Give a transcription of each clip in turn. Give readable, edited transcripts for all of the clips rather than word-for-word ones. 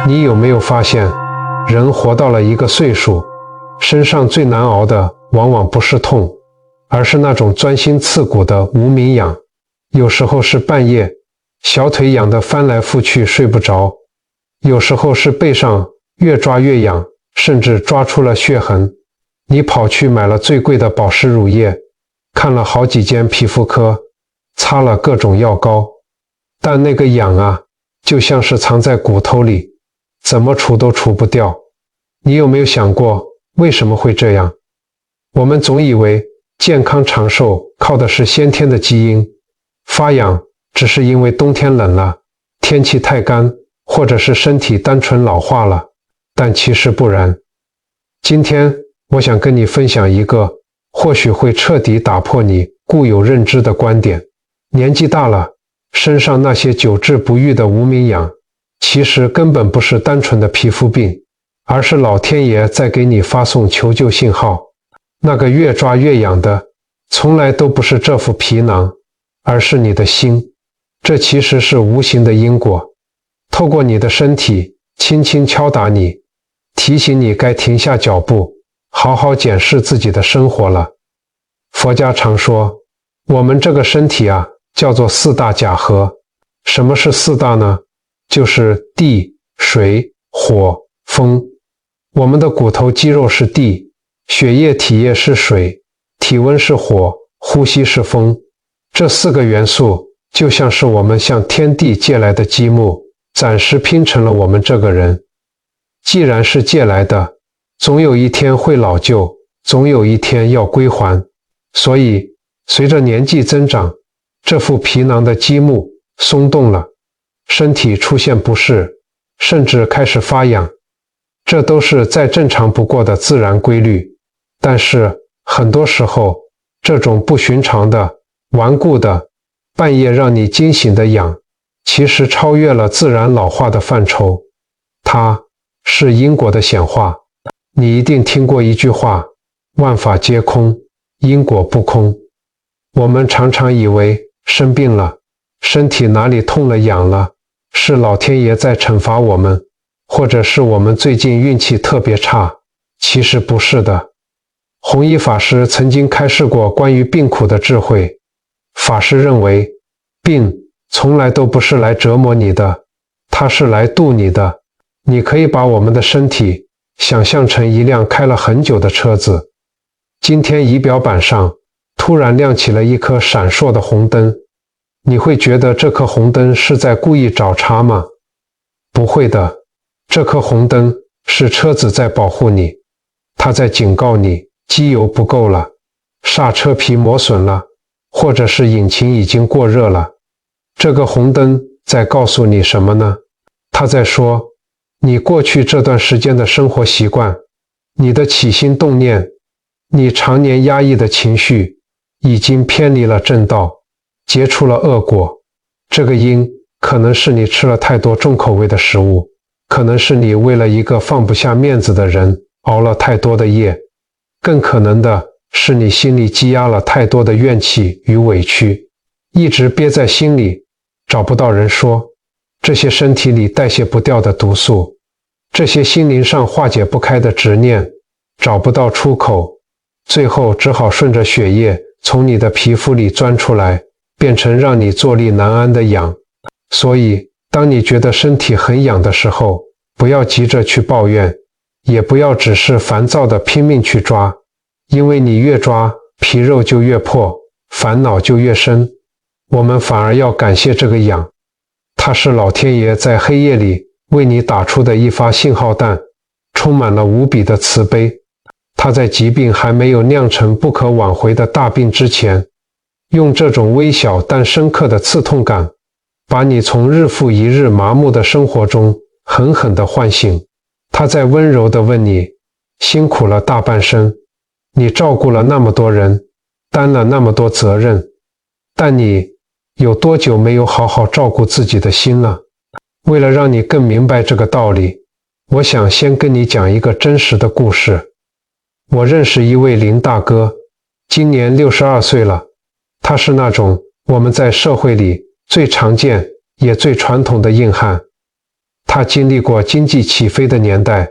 你有没有发现，人活到了一个岁数，身上最难熬的往往不是痛，而是那种钻心刺骨的无名痒。有时候是半夜小腿痒得翻来覆去睡不着，有时候是背上越抓越痒，甚至抓出了血痕。你跑去买了最贵的保湿乳液，看了好几间皮肤科，擦了各种药膏，但那个痒啊，就像是藏在骨头里，怎么除都除不掉。你有没有想过为什么会这样？我们总以为健康长寿靠的是先天的基因，发痒只是因为冬天冷了，天气太干，或者是身体单纯老化了，但其实不然。今天我想跟你分享一个或许会彻底打破你固有认知的观点。年纪大了，身上那些久治不愈的无名痒，其实根本不是单纯的皮肤病，而是老天爷在给你发送求救信号。那个越抓越痒的，从来都不是这副皮囊，而是你的心。这其实是无形的因果，透过你的身体轻轻敲打你，提醒你该停下脚步，好好检视自己的生活了。佛家常说，我们这个身体啊，叫做四大假合。什么是四大呢？就是地、水、火、风。我们的骨头肌肉是地，血液体液是水，体温是火，呼吸是风。这四个元素就像是我们向天地借来的积木，暂时拼成了我们这个人。既然是借来的，总有一天会老旧，总有一天要归还。所以随着年纪增长，这副皮囊的积木松动了，身体出现不适，甚至开始发痒，这都是再正常不过的自然规律。但是很多时候，这种不寻常的、顽固的、半夜让你惊醒的痒，其实超越了自然老化的范畴，它是因果的显化。你一定听过一句话，万法皆空，因果不空。我们常常以为生病了，身体哪里痛了痒了，是老天爷在惩罚我们，或者是我们最近运气特别差。其实不是的。弘一法师曾经开示过关于病苦的智慧。法师认为，病从来都不是来折磨你的，它是来度你的。你可以把我们的身体想象成一辆开了很久的车子，今天仪表板上突然亮起了一颗闪烁的红灯，你会觉得这颗红灯是在故意找茬吗？不会的，这颗红灯是车子在保护你，它在警告你机油不够了，刹车皮磨损了，或者是引擎已经过热了。这个红灯在告诉你什么呢？它在说，你过去这段时间的生活习惯，你的起心动念，你常年压抑的情绪，已经偏离了正道，结出了恶果。这个因可能是你吃了太多重口味的食物，可能是你为了一个放不下面子的人熬了太多的夜，更可能的是你心里积压了太多的怨气与委屈，一直憋在心里，找不到人说。这些身体里代谢不掉的毒素，这些心灵上化解不开的执念，找不到出口，最后只好顺着血液从你的皮肤里钻出来，变成让你坐立难安的痒。所以当你觉得身体很痒的时候，不要急着去抱怨，也不要只是烦躁的拼命去抓，因为你越抓，皮肉就越破，烦恼就越深。我们反而要感谢这个痒，它是老天爷在黑夜里为你打出的一发信号弹，充满了无比的慈悲。它在疾病还没有酿成不可挽回的大病之前，用这种微小但深刻的刺痛感，把你从日复一日麻木的生活中狠狠地唤醒。它在温柔地问你，辛苦了大半生，你照顾了那么多人，担了那么多责任，但你有多久没有好好照顾自己的心了？为了让你更明白这个道理，我想先跟你讲一个真实的故事。我认识一位林大哥，今年62岁了。他是那种我们在社会里最常见也最传统的硬汉。他经历过经济起飞的年代，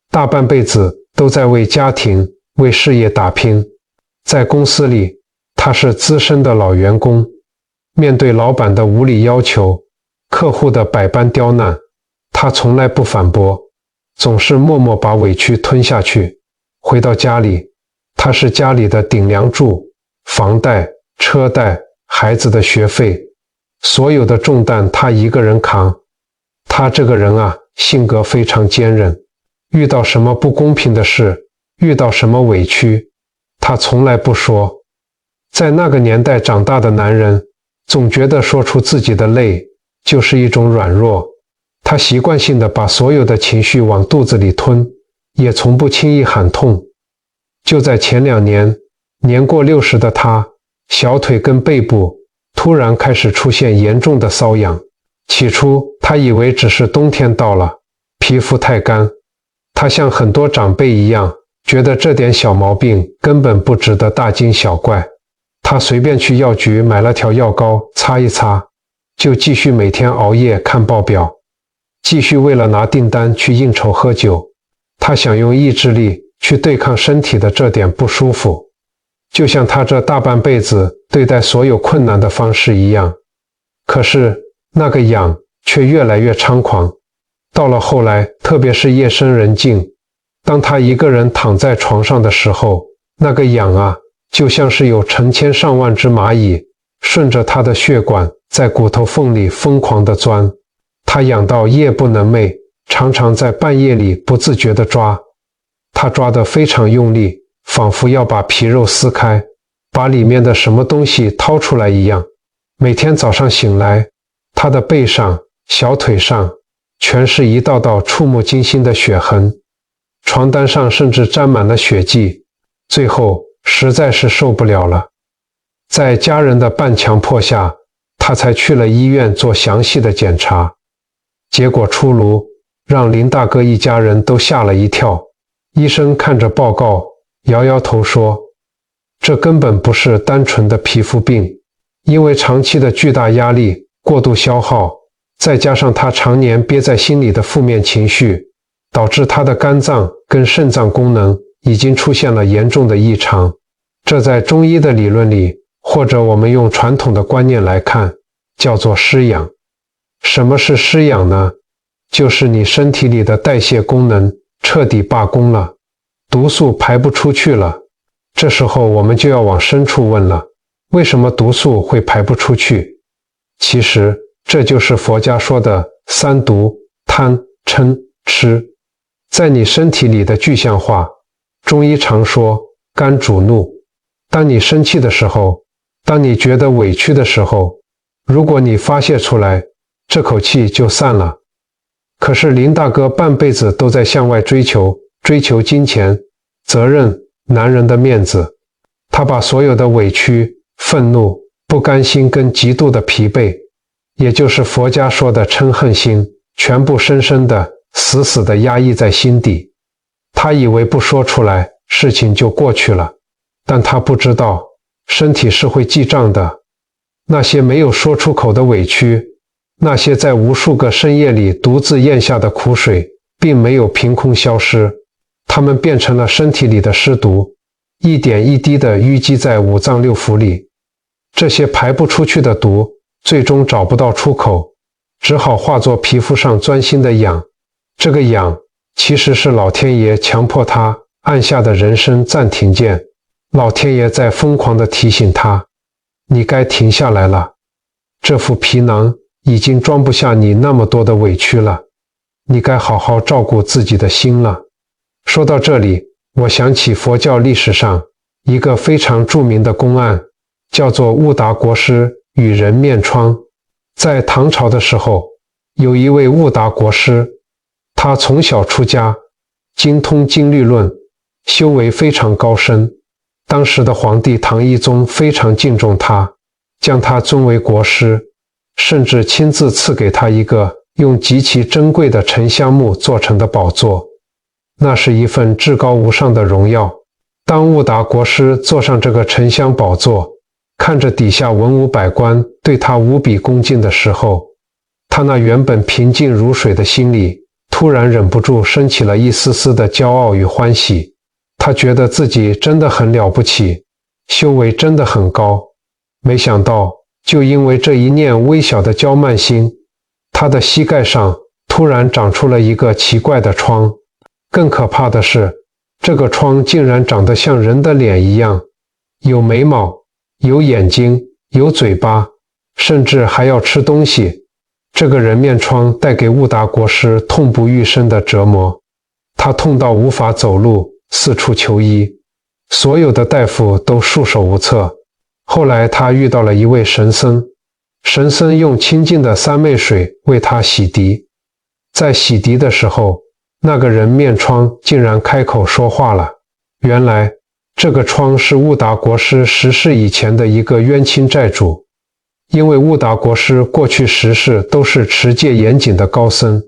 大半辈子都在为家庭、为事业打拼。在公司里，他是资深的老员工，面对老板的无理要求，客户的百般刁难，他从来不反驳，总是默默把委屈吞下去。回到家里，他是家里的顶梁柱，房贷、车贷、孩子的学费，所有的重担他一个人扛。他这个人啊，性格非常坚韧，遇到什么不公平的事，遇到什么委屈，他从来不说。在那个年代长大的男人，总觉得说出自己的累就是一种软弱，他习惯性的把所有的情绪往肚子里吞，也从不轻易喊痛。就在前2年，年过60的他，小腿跟背部突然开始出现严重的瘙痒。起初他以为只是冬天到了，皮肤太干。他像很多长辈一样，觉得这点小毛病根本不值得大惊小怪。他随便去药局买了条药膏擦一擦，就继续每天熬夜看报表，继续为了拿订单去应酬喝酒。他想用意志力去对抗身体的这点不舒服，就像他这大半辈子对待所有困难的方式一样。可是那个痒却越来越猖狂，到了后来，特别是夜深人静，当他一个人躺在床上的时候，那个痒啊，就像是有成千上万只蚂蚁顺着他的血管在骨头缝里疯狂地钻。他痒到夜不能寐，常常在半夜里不自觉地抓。他抓得非常用力，仿佛要把皮肉撕开，把里面的什么东西掏出来一样。每天早上醒来，他的背上、小腿上全是一道道触目惊心的血痕，床单上甚至沾满了血迹。最后实在是受不了了，在家人的半强迫下，他才去了医院做详细的检查。结果出炉，让林大哥一家人都吓了一跳。医生看着报告，摇摇头说，这根本不是单纯的皮肤病，因为长期的巨大压力、过度消耗，再加上他常年憋在心里的负面情绪，导致他的肝脏跟肾脏功能已经出现了严重的异常。这在中医的理论里，或者我们用传统的观念来看，叫做失养。什么是失养呢？就是你身体里的代谢功能彻底罢工了，毒素排不出去了。这时候我们就要往深处问了，为什么毒素会排不出去？其实这就是佛家说的三毒：贪、嗔、痴。在你身体里的具象化，中医常说肝主怒。当你生气的时候，当你觉得委屈的时候，如果你发泄出来，这口气就散了。可是林大哥半辈子都在向外追求金钱、责任、男人的面子。他把所有的委屈、愤怒、不甘心跟极度的疲惫，也就是佛家说的嗔恨心，全部深深的、死死的压抑在心底。他以为不说出来，事情就过去了，但他不知道，身体是会记账的。那些没有说出口的委屈，那些在无数个深夜里独自咽下的苦水，并没有凭空消失，它们变成了身体里的尸毒，一点一滴地淤积在五脏六腑里。这些排不出去的毒，最终找不到出口，只好化作皮肤上钻心的痒。这个痒，其实是老天爷强迫他按下的人生暂停键。老天爷在疯狂地提醒他，你该停下来了，这副皮囊已经装不下你那么多的委屈了，你该好好照顾自己的心了。说到这里，我想起佛教历史上一个非常著名的公案，叫做悟达国师与人面疮。在唐朝的时候，有一位悟达国师，他从小出家，精通经律论，修为非常高深。当时的皇帝唐懿宗非常敬重他，将他尊为国师，甚至亲自赐给他一个用极其珍贵的沉香木做成的宝座。那是一份至高无上的荣耀。当悟达国师坐上这个沉香宝座，看着底下文武百官对他无比恭敬的时候，他那原本平静如水的心里突然忍不住升起了一丝丝的骄傲与欢喜。他觉得自己真的很了不起，修为真的很高。没想到，就因为这一念微小的骄慢心，他的膝盖上突然长出了一个奇怪的疮。更可怕的是，这个疮竟然长得像人的脸一样，有眉毛，有眼睛，有嘴巴，甚至还要吃东西。这个人面疮带给悟达国师痛不欲生的折磨，他痛到无法走路，四处求医，所有的大夫都束手无策。后来他遇到了一位神僧，神僧用清净的三昧水为他洗涤。在洗涤的时候，那个人面疮竟然开口说话了。原来这个疮是悟达国师10世以前的一个冤亲债主。因为悟达国师过去10世都是持戒严谨的高僧，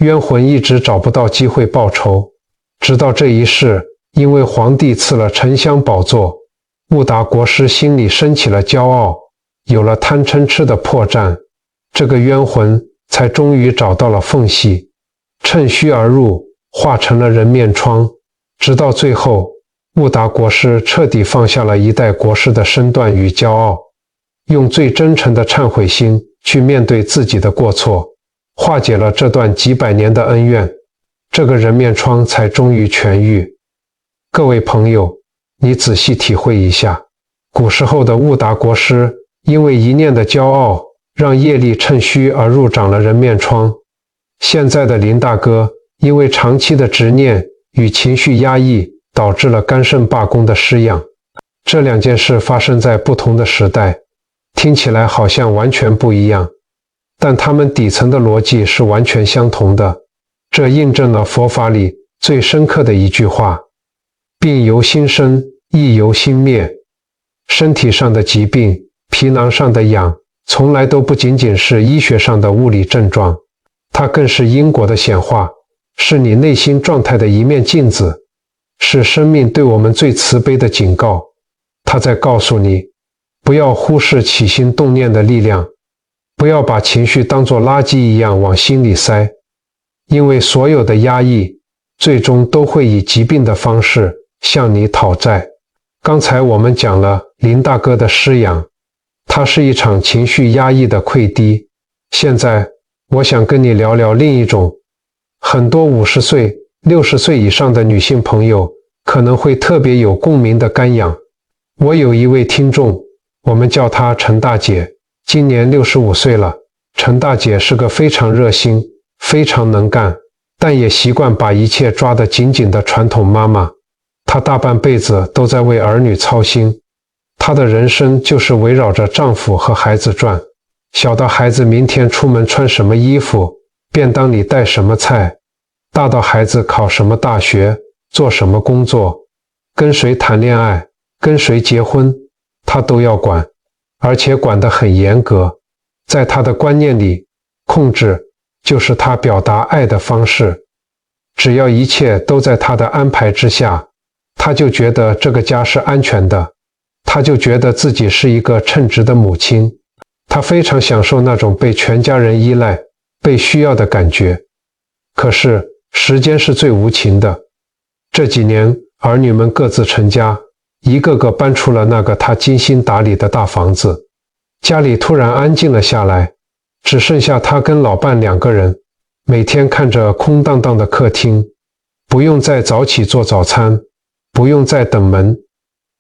冤魂一直找不到机会报仇。直到这一世，因为皇帝赐了沉香宝座，悟达国师心里升起了骄傲，有了贪嗔痴的破绽，这个冤魂才终于找到了缝隙，趁虚而入，化成了人面疮。直到最后，悟达国师彻底放下了一代国师的身段与骄傲，用最真诚的忏悔心去面对自己的过错，化解了这段几百年的恩怨，这个人面疮才终于痊愈。各位朋友，你仔细体会一下，古时候的悟达国师因为一念的骄傲，让业力趁虚而入，长了人面疮。现在的林大哥因为长期的执念与情绪压抑，导致了肝肾罢工的失养。这两件事发生在不同的时代，听起来好像完全不一样，但它们底层的逻辑是完全相同的。这印证了佛法里最深刻的一句话：病由心生，亦由心灭。身体上的疾病，皮囊上的痒，从来都不仅仅是医学上的物理症状，它更是因果的显化，是你内心状态的一面镜子，是生命对我们最慈悲的警告。它在告诉你，不要忽视起心动念的力量，不要把情绪当作垃圾一样往心里塞，因为所有的压抑最终都会以疾病的方式向你讨债。刚才我们讲了林大哥的失养，它是一场情绪压抑的溃堤。现在我想跟你聊聊另一种，很多50岁、60岁以上的女性朋友可能会特别有共鸣的干痒。我有一位听众，我们叫她陈大姐，今年65岁了。陈大姐是个非常热心、非常能干，但也习惯把一切抓得紧紧的传统妈妈。她大半辈子都在为儿女操心，她的人生就是围绕着丈夫和孩子转。小到孩子明天出门穿什么衣服，便当里带什么菜，大到孩子考什么大学，做什么工作，跟谁谈恋爱，跟谁结婚，她都要管，而且管得很严格。在她的观念里，控制就是她表达爱的方式。只要一切都在她的安排之下，她就觉得这个家是安全的，她就觉得自己是一个称职的母亲。她非常享受那种被全家人依赖、被需要的感觉。可是时间是最无情的，这几年儿女们各自成家，一个个搬出了那个她精心打理的大房子，家里突然安静了下来，只剩下她跟老伴2个人，每天看着空荡荡的客厅，不用再早起做早餐，不用再等门。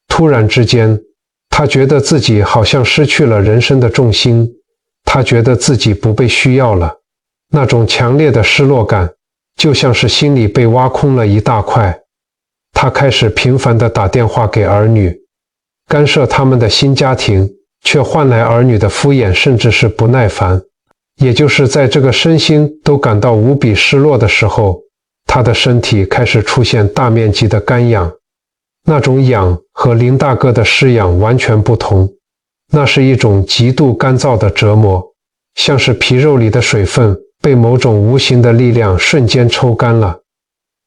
突然之间，她觉得自己好像失去了人生的重心，她觉得自己不被需要了。那种强烈的失落感，就像是心里被挖空了一大块。她开始频繁地打电话给儿女，干涉他们的新家庭，却换来儿女的敷衍，甚至是不耐烦。也就是在这个身心都感到无比失落的时候，她的身体开始出现大面积的干痒。那种痒和林大哥的失痒完全不同，那是一种极度干燥的折磨，像是皮肉里的水分被某种无形的力量瞬间抽干了，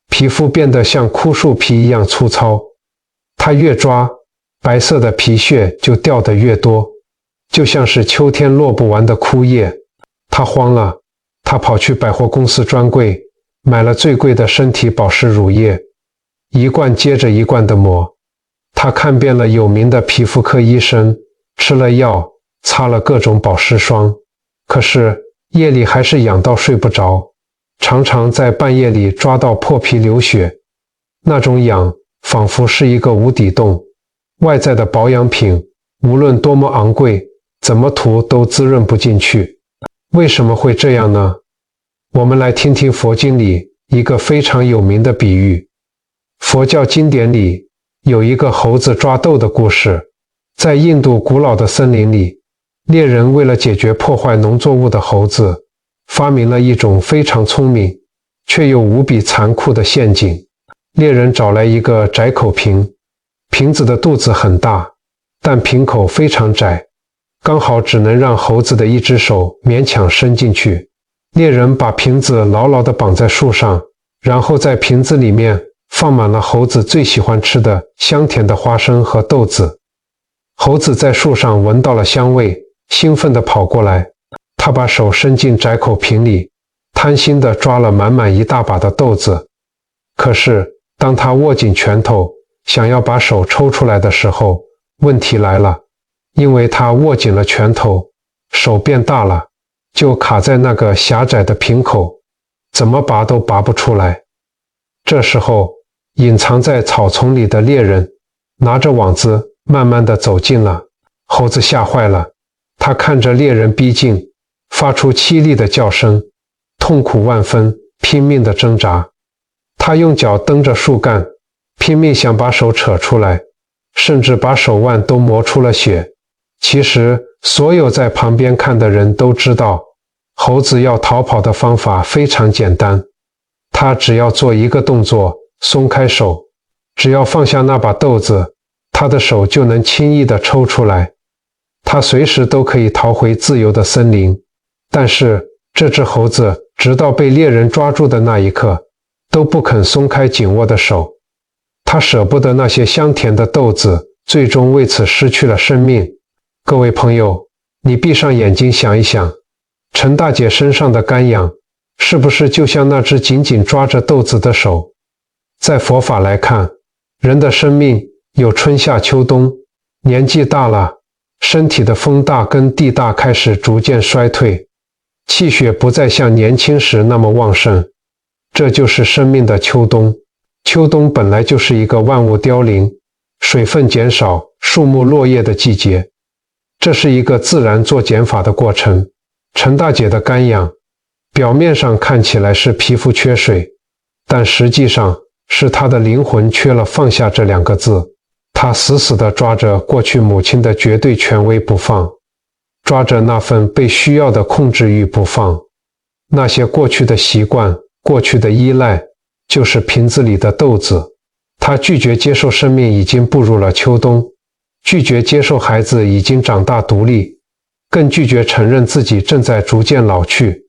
皮肤变得像枯树皮一样粗糙。他越抓，白色的皮屑就掉得越多，就像是秋天落不完的枯叶。他他慌了，他跑去百货公司专柜，买了最贵的身体保湿乳液，一罐接着一罐的抹。他看遍了有名的皮肤科医生，吃了药，擦了各种保湿霜，可是夜里还是痒到睡不着，常常在半夜里抓到破皮流血，那种痒仿佛是一个无底洞，外在的保养品无论多么昂贵，怎么涂都滋润不进去。为什么会这样呢？我们来听听佛经里一个非常有名的比喻。佛教经典里有一个猴子抓豆的故事。在印度古老的森林里，猎人为了解决破坏农作物的猴子，发明了一种非常聪明却又无比残酷的陷阱。猎人找来一个窄口瓶，瓶子的肚子很大，但瓶口非常窄，刚好只能让猴子的一只手勉强伸进去。猎人把瓶子牢牢地绑在树上，然后在瓶子里面放满了猴子最喜欢吃的香甜的花生和豆子。猴子在树上闻到了香味，兴奋地跑过来，他把手伸进窄口瓶里，贪心地抓了满满一大把的豆子。可是当他握紧拳头想要把手抽出来的时候，问题来了，因为他握紧了拳头，手变大了，就卡在那个狭窄的瓶口，怎么拔都拔不出来。这时候隐藏在草丛里的猎人拿着网子慢慢地走近了。猴子吓坏了，他看着猎人逼近，发出凄厉的叫声，痛苦万分，拼命地挣扎。他用脚蹬着树干，拼命想把手扯出来，甚至把手腕都磨出了血。其实所有在旁边看的人都知道，猴子要逃跑的方法非常简单，他只要做一个动作，松开手，只要放下那把豆子，他的手就能轻易地抽出来，他随时都可以逃回自由的森林。但是这只猴子直到被猎人抓住的那一刻，都不肯松开紧握的手。他舍不得那些香甜的豆子，最终为此失去了生命。各位朋友，你闭上眼睛想一想，陈大姐身上的干痒，是不是就像那只紧紧抓着豆子的手？在佛法来看，人的生命有春夏秋冬，年纪大了，身体的风大跟地大开始逐渐衰退，气血不再像年轻时那么旺盛，这就是生命的秋冬。秋冬本来就是一个万物凋零、水分减少、树木落叶的季节，这是一个自然做减法的过程。陈大姐的干痒，表面上看起来是皮肤缺水，但实际上是她的灵魂缺了放下这两个字。她死死地抓着过去母亲的绝对权威不放，抓着那份被需要的控制欲不放。那些过去的习惯，过去的依赖，就是瓶子里的豆子。她拒绝接受生命已经步入了秋冬，拒绝接受孩子已经长大独立，更拒绝承认自己正在逐渐老去。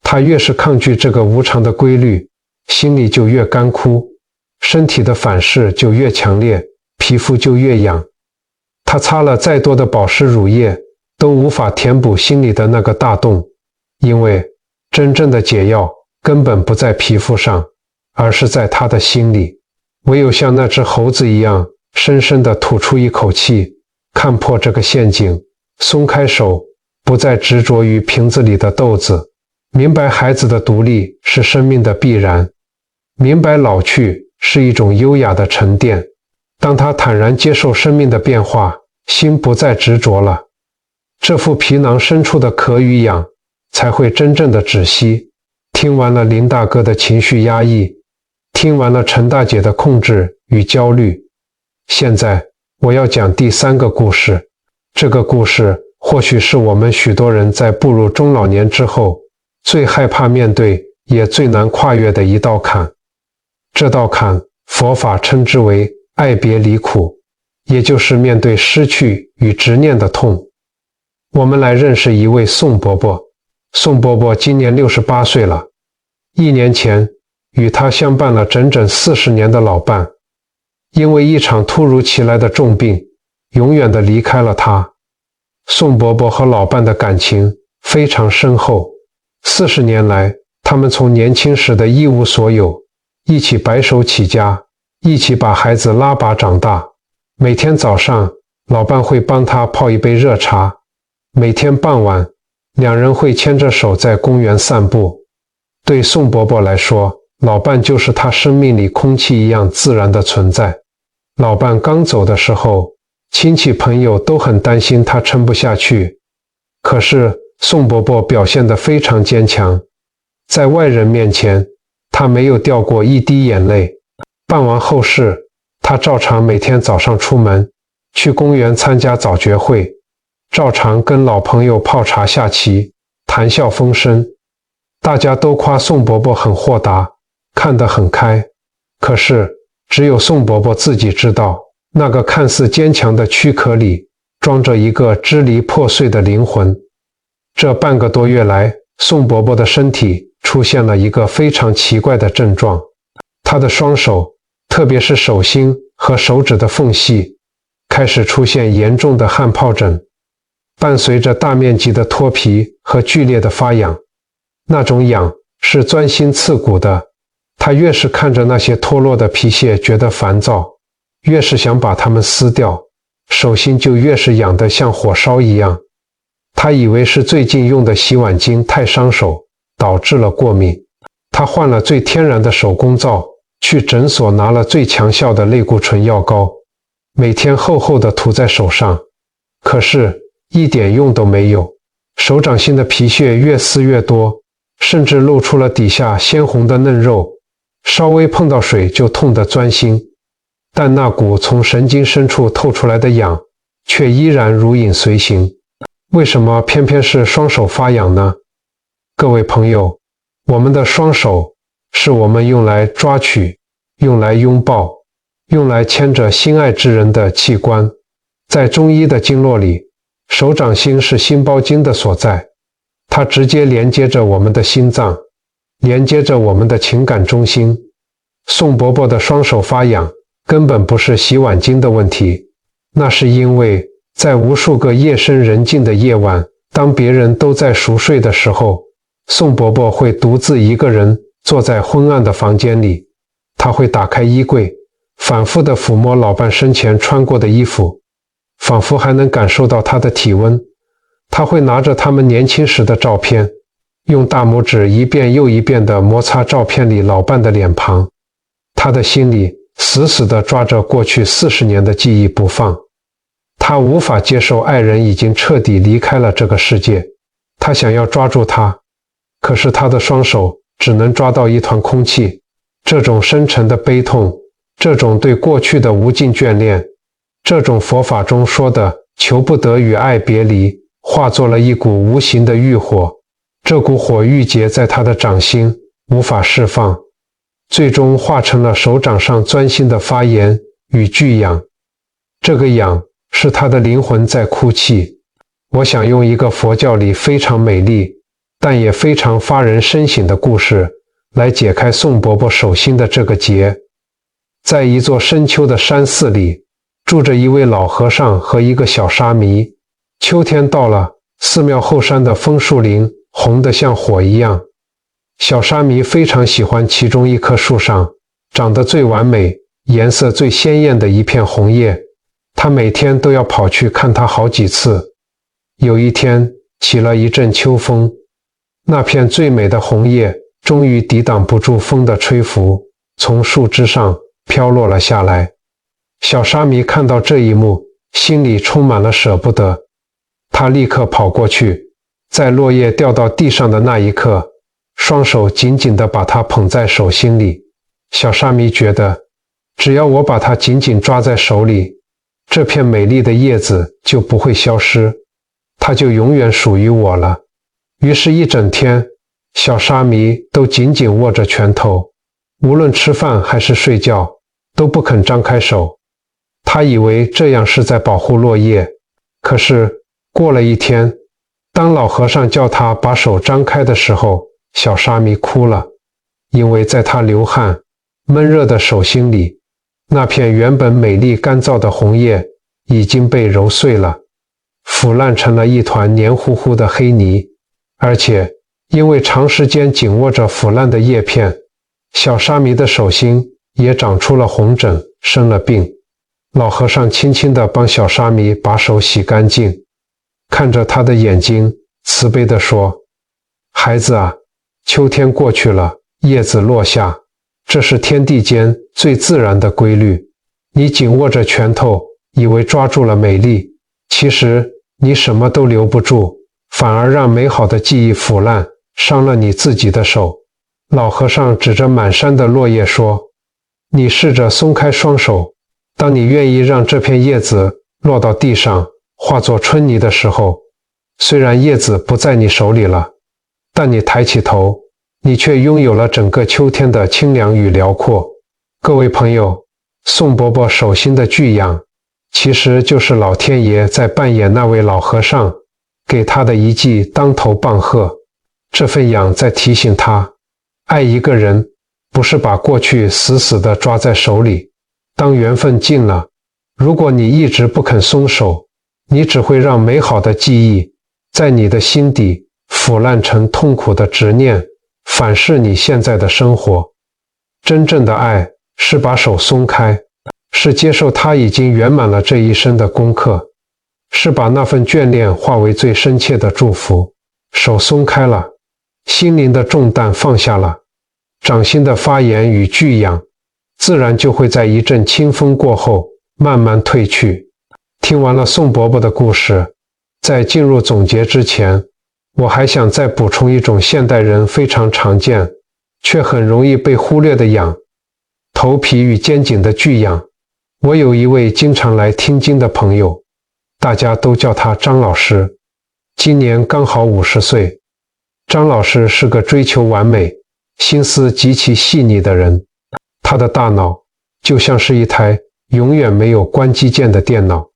她越是抗拒这个无常的规律，心里就越干枯，身体的反噬就越强烈，皮肤就越痒。她擦了再多的保湿乳液，都无法填补心里的那个大洞，因为真正的解药根本不在皮肤上，而是在她的心里。唯有像那只猴子一样，深深地吐出一口气，看破这个陷阱，松开手，不再执着于瓶子里的豆子，明白孩子的独立是生命的必然，明白老去是一种优雅的沉淀。当他坦然接受生命的变化，心不再执着了，这副皮囊深处的渴与痒才会真正的止息。听完了林大哥的情绪压抑，听完了陈大姐的控制与焦虑，现在我要讲第三个故事。这个故事或许是我们许多人在步入中老年之后最害怕面对也最难跨越的一道坎。这道坎佛法称之为爱别离苦，也就是面对失去与执念的痛。我们来认识一位宋伯伯。宋伯伯今年68岁了，1年前与他相伴了整整40年的老伴，因为一场突如其来的重病，永远地离开了他。宋伯伯和老伴的感情非常深厚， 40年来，他们从年轻时的一无所有，一起白手起家，一起把孩子拉拔长大。每天早上，老伴会帮他泡一杯热茶，每天傍晚，两人会牵着手在公园散步。对宋伯伯来说，老伴就是他生命里空气一样自然的存在。老伴刚走的时候，亲戚朋友都很担心他撑不下去，可是宋伯伯表现得非常坚强，在外人面前，他没有掉过一滴眼泪。办完后事，他照常每天早上出门，去公园参加早觉会，照常跟老朋友泡茶下棋，谈笑风生。大家都夸宋伯伯很豁达，看得很开。可是只有宋伯伯自己知道，那个看似坚强的躯壳里装着一个支离破碎的灵魂。这半个多月来，宋伯伯的身体出现了一个非常奇怪的症状，他的双手，特别是手心和手指的缝隙，开始出现严重的汗疱疹，伴随着大面积的脱皮和剧烈的发痒。那种痒是钻心刺骨的，他越是看着那些脱落的皮屑觉得烦躁，越是想把它们撕掉，手心就越是痒得像火烧一样。他以为是最近用的洗碗巾太伤手，导致了过敏。他换了最天然的手工皂，去诊所拿了最强效的类固醇药膏，每天厚厚地涂在手上，可是一点用都没有。手掌心的皮屑越撕越多，甚至露出了底下鲜红的嫩肉，稍微碰到水就痛得钻心。但那股从神经深处透出来的痒，却依然如影随形。为什么偏偏是双手发痒呢？各位朋友，我们的双手是我们用来抓取、用来拥抱、用来牵着心爱之人的器官。在中医的经络里，手掌心是心包经的所在，它直接连接着我们的心脏，连接着我们的情感中心。宋伯伯的双手发痒，根本不是洗碗巾的问题，那是因为在无数个夜深人静的夜晚，当别人都在熟睡的时候，宋伯伯会独自一个人坐在昏暗的房间里。他会打开衣柜，反复地抚摸老伴生前穿过的衣服，仿佛还能感受到他的体温。他会拿着他们年轻时的照片，用大拇指一遍又一遍地摩擦照片里老伴的脸庞。他的心里死死地抓着过去40年的记忆不放。他无法接受爱人已经彻底离开了这个世界，他想要抓住他，可是他的双手只能抓到一团空气。这种深沉的悲痛，这种对过去的无尽眷恋，这种佛法中说的求不得与爱别离，化作了一股无形的欲火。这股火郁结在他的掌心，无法释放，最终化成了手掌上钻心的发炎与剧痒。这个痒是他的灵魂在哭泣。我想用一个佛教里非常美丽，但也非常发人深省的故事来解开宋伯伯手心的这个结。在一座深秋的山寺里，住着一位老和尚和一个小沙弥。秋天到了，寺庙后山的枫树林红得像火一样。小沙弥非常喜欢其中一棵树上长得最完美、颜色最鲜艳的一片红叶，他每天都要跑去看它好几次。有一天起了一阵秋风，那片最美的红叶终于抵挡不住风的吹拂，从树枝上飘落了下来。小沙弥看到这一幕，心里充满了舍不得。他立刻跑过去，在落叶掉到地上的那一刻，双手紧紧地把它捧在手心里。小沙弥觉得，只要我把它紧紧抓在手里，这片美丽的叶子就不会消失，它就永远属于我了。于是一整天，小沙弥都紧紧握着拳头，无论吃饭还是睡觉，都不肯张开手。他以为这样是在保护落叶，可是过了一天，当老和尚叫他把手张开的时候，小沙弥哭了，因为在他流汗、闷热的手心里，那片原本美丽干燥的红叶已经被揉碎了，腐烂成了一团黏糊糊的黑泥，而且因为长时间紧握着腐烂的叶片，小沙弥的手心也长出了红疹，生了病。老和尚轻轻地帮小沙弥把手洗干净，看着他的眼睛，慈悲地说：孩子啊，秋天过去了，叶子落下，这是天地间最自然的规律。你紧握着拳头，以为抓住了美丽，其实你什么都留不住，反而让美好的记忆腐烂，伤了你自己的手。老和尚指着满山的落叶说：你试着松开双手，当你愿意让这片叶子落到地上，化作春泥的时候，虽然叶子不在你手里了，但你抬起头，你却拥有了整个秋天的清凉与辽阔。各位朋友，宋伯伯手心的巨痒，其实就是老天爷在扮演那位老和尚，给他的一记当头棒喝。这份痒在提醒他，爱一个人不是把过去死死地抓在手里，当缘分尽了，如果你一直不肯松手，你只会让美好的记忆在你的心底腐烂成痛苦的执念，反噬你现在的生活。真正的爱是把手松开，是接受他已经圆满了这一生的功课，是把那份眷恋化为最深切的祝福。手松开了，心灵的重担放下了，掌心的发炎与巨痒自然就会在一阵清风过后慢慢褪去。听完了宋伯伯的故事，在进入总结之前，我还想再补充一种现代人非常常见却很容易被忽略的痒，头皮与肩颈的巨痒。我有一位经常来听经的朋友，大家都叫他张老师，今年刚好50岁。张老师是个追求完美、心思极其细腻的人，他的大脑就像是一台永远没有关机键的电脑，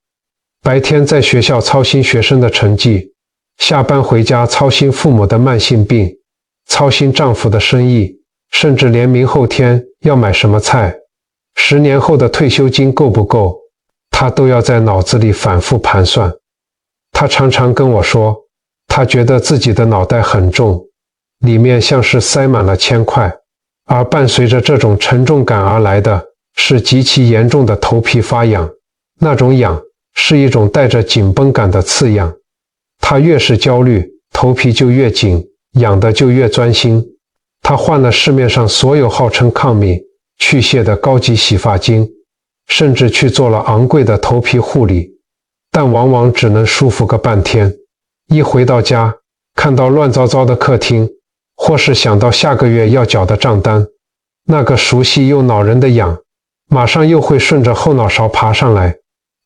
白天在学校操心学生的成绩，下班回家操心父母的慢性病，操心丈夫的生意，甚至连明后天要买什么菜，10年后的退休金够不够，他都要在脑子里反复盘算。他常常跟我说，他觉得自己的脑袋很重，里面像是塞满了铅块，而伴随着这种沉重感而来的是极其严重的头皮发痒，那种痒是一种带着紧绷感的刺痒。他越是焦虑，头皮就越紧，痒的就越钻心。他换了市面上所有号称抗敏、去屑的高级洗发精，甚至去做了昂贵的头皮护理，但往往只能舒服个半天。一回到家，看到乱糟糟的客厅，或是想到下个月要缴的账单，那个熟悉又恼人的痒，马上又会顺着后脑勺爬上来，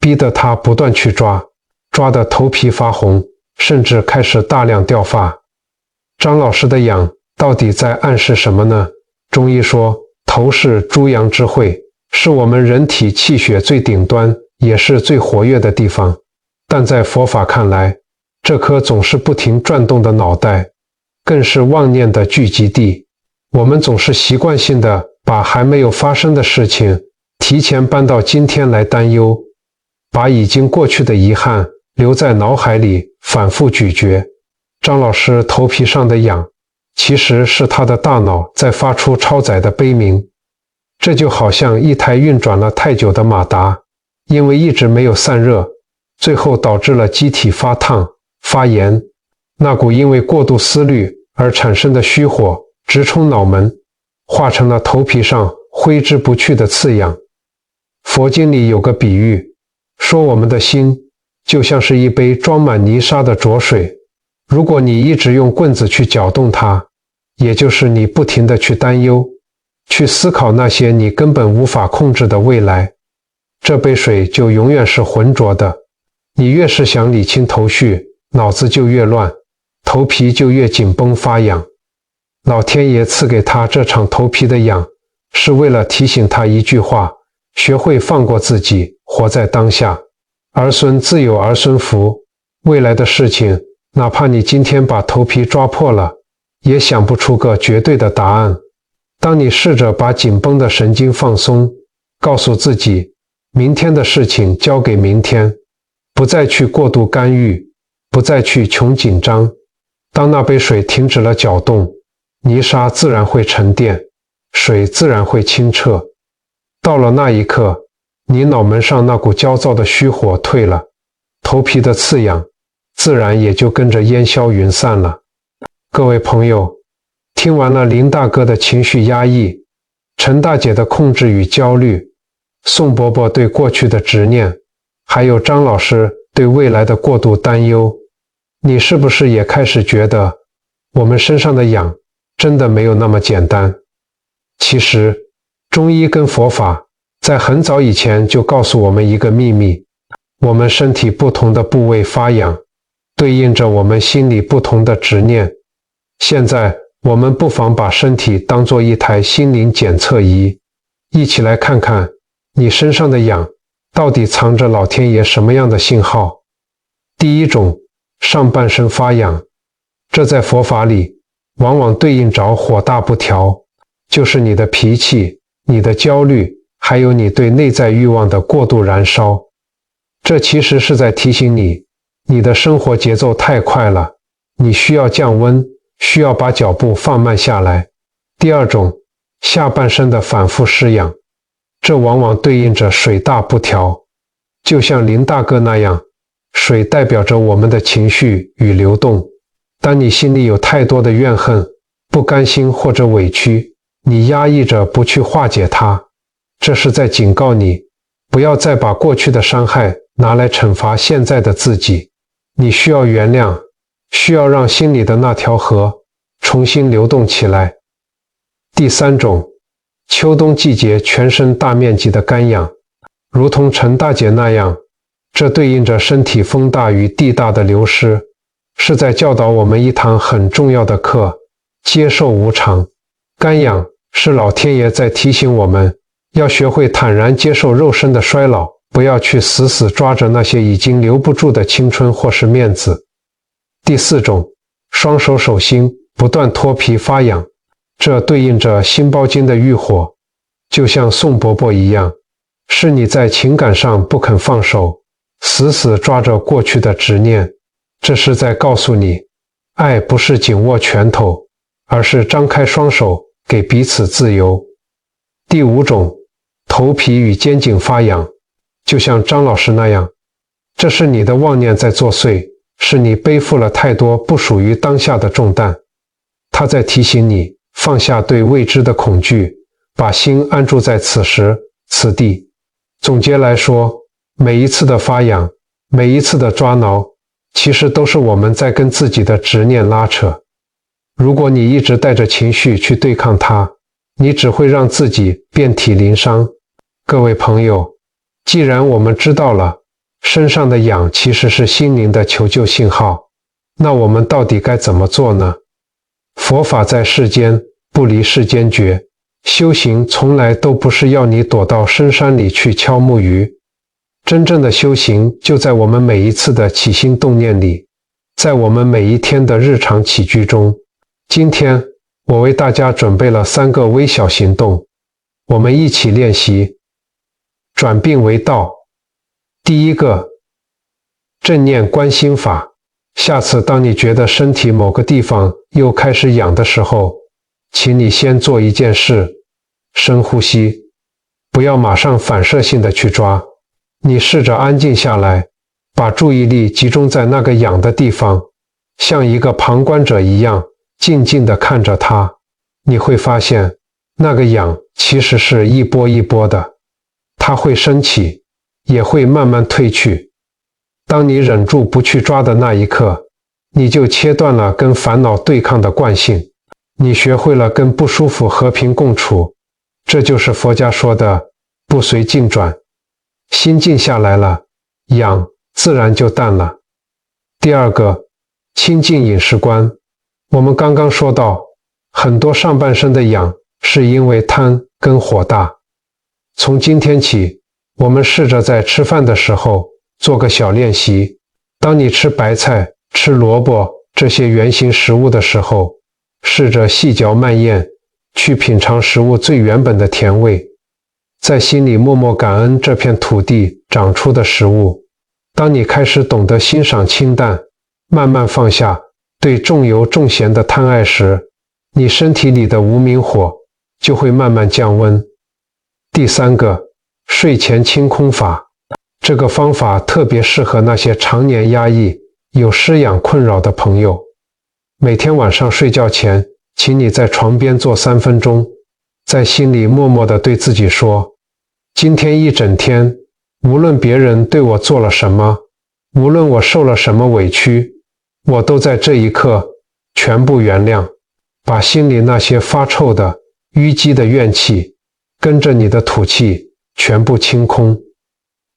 逼得他不断去抓，抓得头皮发红，甚至开始大量掉发。张老师的痒到底在暗示什么呢？中医说，头是诸阳之会，是我们人体气血最顶端，也是最活跃的地方。但在佛法看来，这颗总是不停转动的脑袋，更是妄念的聚集地。我们总是习惯性的把还没有发生的事情提前搬到今天来担忧，把已经过去的遗憾留在脑海里反复咀嚼。张老师头皮上的痒，其实是他的大脑在发出超载的悲鸣。这就好像一台运转了太久的马达，因为一直没有散热，最后导致了机体发烫、发炎，那股因为过度思虑而产生的虚火直冲脑门，化成了头皮上挥之不去的刺痒。佛经里有个比喻，说我们的心就像是一杯装满泥沙的浊水，如果你一直用棍子去搅动它，也就是你不停地去担忧，去思考那些你根本无法控制的未来，这杯水就永远是浑浊的。你越是想理清头绪，脑子就越乱，头皮就越紧绷发痒。老天爷赐给他这场头皮的痒，是为了提醒他一句话：学会放过自己，活在当下。儿孙自有儿孙福，未来的事情，哪怕你今天把头皮抓破了，也想不出个绝对的答案。当你试着把紧绷的神经放松，告诉自己，明天的事情交给明天，不再去过度干预，不再去穷紧张，当那杯水停止了搅动，泥沙自然会沉淀，水自然会清澈。到了那一刻，你脑门上那股焦躁的虚火退了，头皮的刺痒自然也就跟着烟消云散了。各位朋友，听完了林大哥的情绪压抑，陈大姐的控制与焦虑，宋伯伯对过去的执念，还有张老师对未来的过度担忧，你是不是也开始觉得我们身上的痒真的没有那么简单？其实中医跟佛法在很早以前就告诉我们一个秘密，我们身体不同的部位发痒，对应着我们心里不同的执念。现在我们不妨把身体当作一台心灵检测仪，一起来看看你身上的痒到底藏着老天爷什么样的信号。第一种，上半身发痒，这在佛法里往往对应着火大不调，就是你的脾气、你的焦虑，还有你对内在欲望的过度燃烧。这其实是在提醒你，你的生活节奏太快了，你需要降温，需要把脚步放慢下来。第二种，下半身的反复失痒，这往往对应着水大不调，就像林大哥那样，水代表着我们的情绪与流动。当你心里有太多的怨恨、不甘心或者委屈，你压抑着不去化解它，这是在警告你，不要再把过去的伤害拿来惩罚现在的自己。你需要原谅，需要让心里的那条河重新流动起来。第三种，秋冬季节全身大面积的干痒，如同陈大姐那样，这对应着身体风大与地大的流失，是在教导我们一堂很重要的课，接受无常。干痒是老天爷在提醒我们，要学会坦然接受肉身的衰老，不要去死死抓着那些已经留不住的青春或是面子。第四种，双手手心不断脱皮发痒，这对应着心包经的欲火，就像宋伯伯一样，是你在情感上不肯放手，死死抓着过去的执念。这是在告诉你，爱不是紧握拳头，而是张开双手给彼此自由。第五种，头皮与肩颈发痒，就像张老师那样，这是你的妄念在作祟，是你背负了太多不属于当下的重担。他在提醒你放下对未知的恐惧，把心安住在此时此地。总结来说，每一次的发痒，每一次的抓挠，其实都是我们在跟自己的执念拉扯。如果你一直带着情绪去对抗它，你只会让自己遍体鳞伤。各位朋友，既然我们知道了身上的痒其实是心灵的求救信号，那我们到底该怎么做呢？佛法在世间，不离世间觉，修行从来都不是要你躲到深山里去敲木鱼，真正的修行就在我们每一次的起心动念里，在我们每一天的日常起居中。今天我为大家准备了3个微小行动，我们一起练习。转病为道。第一个，正念观心法。下次当你觉得身体某个地方又开始痒的时候，请你先做一件事，深呼吸，不要马上反射性的去抓，你试着安静下来，把注意力集中在那个痒的地方，像一个旁观者一样静静地看着它。你会发现那个痒其实是一波一波的，它会升起，也会慢慢退去。当你忍住不去抓的那一刻，你就切断了跟烦恼对抗的惯性，你学会了跟不舒服和平共处。这就是佛家说的不随境转。心静下来了，痒自然就淡了。第二个，清净饮食观。我们刚刚说到，很多上半身的痒是因为贪跟火大。从今天起，我们试着在吃饭的时候做个小练习。当你吃白菜、吃萝卜这些原型食物的时候，试着细嚼慢咽，去品尝食物最原本的甜味，在心里默默感恩这片土地长出的食物。当你开始懂得欣赏清淡，慢慢放下，对重油重咸的贪爱时，你身体里的无明火就会慢慢降温。第三个，睡前清空法，这个方法特别适合那些常年压抑、有失养困扰的朋友。每天晚上睡觉前，请你在床边坐3分钟，在心里默默地对自己说：今天一整天，无论别人对我做了什么，无论我受了什么委屈，我都在这一刻全部原谅，把心里那些发臭的、淤积的怨气，跟着你的吐气全部清空。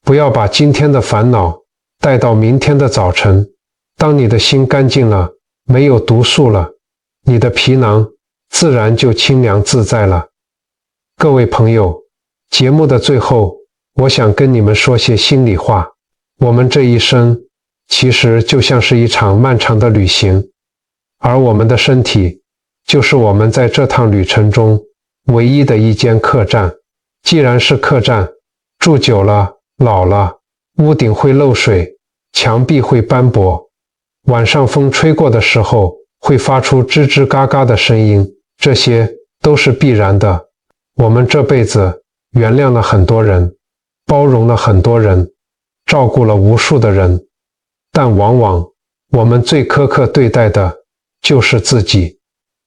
不要把今天的烦恼带到明天的早晨。当你的心干净了，没有毒素了，你的皮囊自然就清凉自在了。各位朋友，节目的最后，我想跟你们说些心里话。我们这一生其实就像是一场漫长的旅行，而我们的身体就是我们在这趟旅程中唯一的一间客栈。既然是客栈，住久了、老了，屋顶会漏水，墙壁会斑驳，晚上风吹过的时候会发出吱吱嘎嘎的声音，这些都是必然的。我们这辈子原谅了很多人，包容了很多人，照顾了无数的人，但往往我们最苛刻对待的就是自己。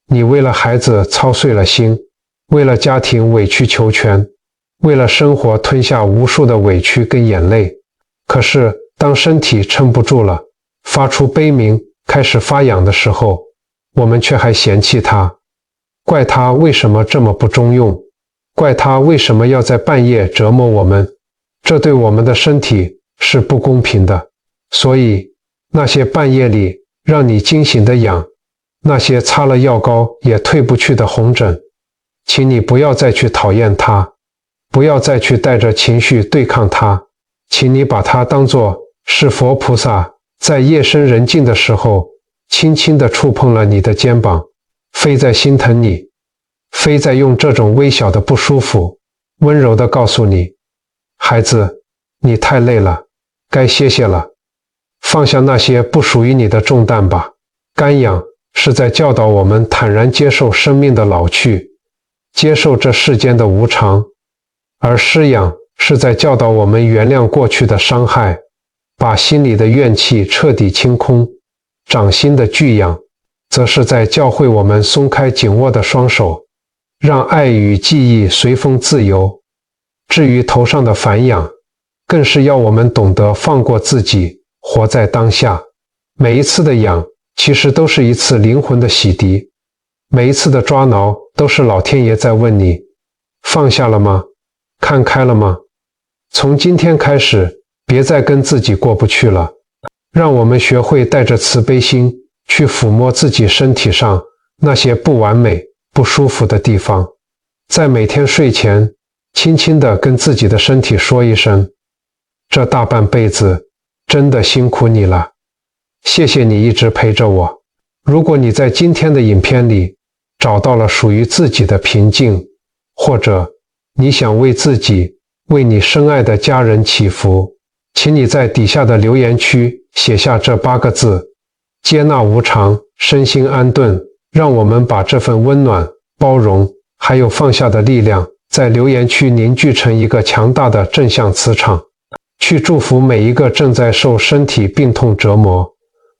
你为了孩子操碎了心，为了家庭委曲求全，为了生活吞下无数的委屈跟眼泪。可是当身体撑不住了，发出悲鸣，开始发痒的时候，我们却还嫌弃它，怪它为什么这么不中用，怪它为什么要在半夜折磨我们，这对我们的身体是不公平的。所以那些半夜里让你惊醒的痒，那些擦了药膏也退不去的红疹，请你不要再去讨厌它，不要再去带着情绪对抗它，请你把它当作是佛菩萨在夜深人静的时候轻轻地触碰了你的肩膀，非在心疼你，非在用这种微小的不舒服温柔地告诉你：孩子，你太累了，该歇歇了，放下那些不属于你的重担吧。干痒是在教导我们坦然接受生命的老去，接受这世间的无常，而施痒是在教导我们原谅过去的伤害，把心里的怨气彻底清空。掌心的巨痒则是在教会我们松开紧握的双手，让爱与记忆随风自由。至于头上的烦痒，更是要我们懂得放过自己，活在当下。每一次的痒其实都是一次灵魂的洗涤，每一次的抓挠都是老天爷在问你：放下了吗？看开了吗？从今天开始，别再跟自己过不去了。让我们学会带着慈悲心去抚摸自己身体上那些不完美、不舒服的地方，在每天睡前轻轻地跟自己的身体说一声：这大半辈子真的辛苦你了，谢谢你一直陪着我。如果你在今天的影片里找到了属于自己的平静，或者你想为自己、为你深爱的家人祈福，请你在底下的留言区写下这8个字：接纳无常，身心安顿。让我们把这份温暖、包容还有放下的力量，在留言区凝聚成一个强大的正向磁场，去祝福每一个正在受身体病痛折磨，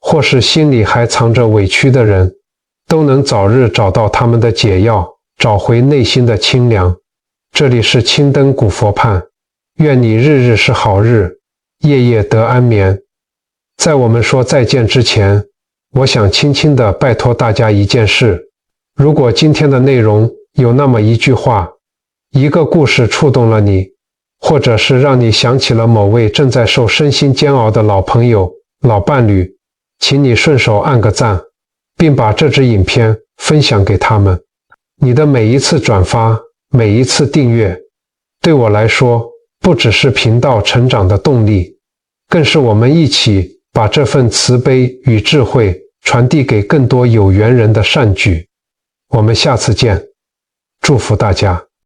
或是心里还藏着委屈的人，都能早日找到他们的解药，找回内心的清凉。这里是青灯古佛畔，愿你日日是好日，夜夜得安眠。在我们说再见之前，我想轻轻地拜托大家一件事：如果今天的内容有那么一句话、一个故事触动了你，或者是让你想起了某位正在受身心煎熬的老朋友、老伴侣，请你顺手按个赞，并把这支影片分享给他们。你的每一次转发，每一次订阅，对我来说不只是频道成长的动力，更是我们一起把这份慈悲与智慧传递给更多有缘人的善举。我们下次见，祝福大家。